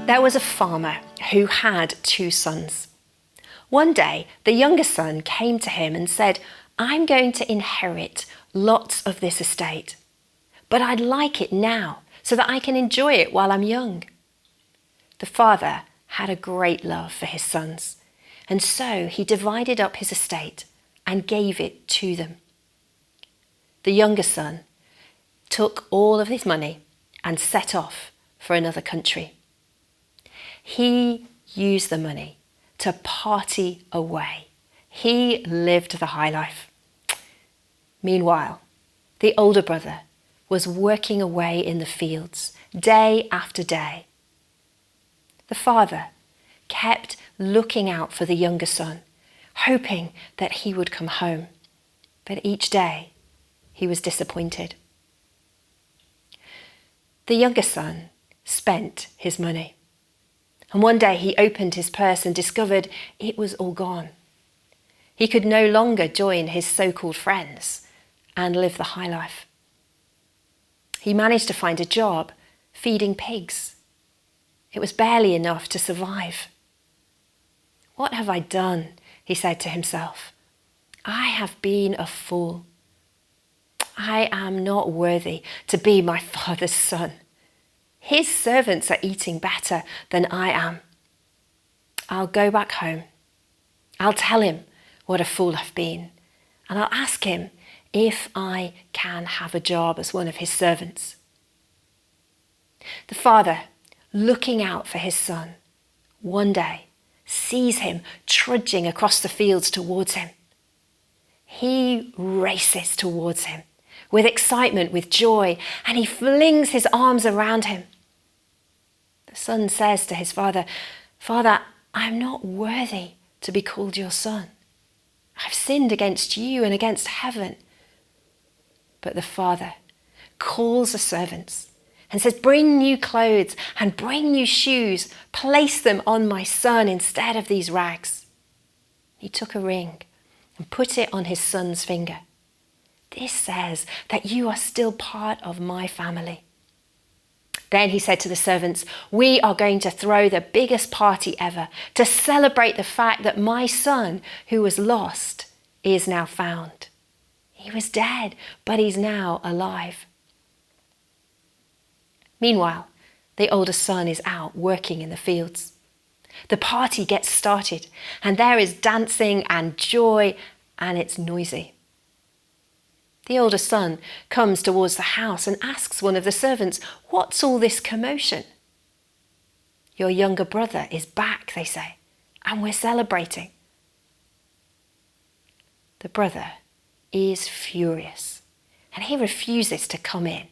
There was a farmer who had 2 sons. One day, the younger son came to him and said, "I'm going to inherit lots of this estate, but I'd like it now so that I can enjoy it while I'm young." The father had a great love for his sons, and so he divided up his estate and gave it to them. The younger son took all of his money and set off for another country. He used the money to party away. He lived the high life. Meanwhile, the older brother was working away in the fields day after day. The father kept looking out for the younger son, hoping that he would come home. But each day he was disappointed. The younger son spent his money. And one day he opened his purse and discovered it was all gone. He could no longer join his so-called friends and live the high life. He managed to find a job feeding pigs. It was barely enough to survive. "What have I done?" he said to himself. "I have been a fool. I am not worthy to be my father's son. His servants are eating better than I am. I'll go back home. I'll tell him what a fool I've been, and I'll ask him if I can have a job as one of his servants." The father, looking out for his son, one day sees him trudging across the fields towards him. He races towards him with excitement, with joy, and he flings his arms around him. The son says to his father, "Father, I'm not worthy to be called your son. I've sinned against you and against heaven." But the father calls the servants and says, "Bring new clothes and bring new shoes. Place them on my son instead of these rags." He took a ring and put it on his son's finger. "This says that you are still part of my family." Then he said to the servants, "We are going to throw the biggest party ever to celebrate the fact that my son, who was lost, is now found. He was dead, but he's now alive." Meanwhile, the older son is out working in the fields. The party gets started, and there is dancing and joy, and it's noisy. The older son comes towards the house and asks one of the servants, "What's all this commotion?" "Your younger brother is back," they say, "and we're celebrating." The brother is furious, and he refuses to come in.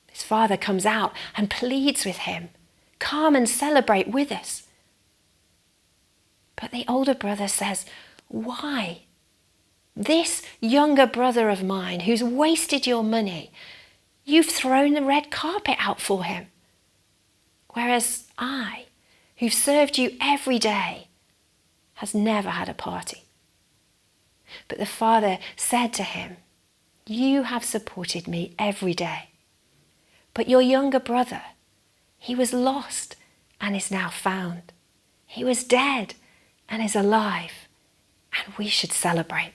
His father comes out and pleads with him, "Come and celebrate with us." But the older brother says, "Why? This younger brother of mine who's wasted your money, you've thrown the red carpet out for him. Whereas I, who've served you every day, has never had a party." But the father said to him, "You have supported me every day. But your younger brother, he was lost and is now found. He was dead and is alive, and we should celebrate."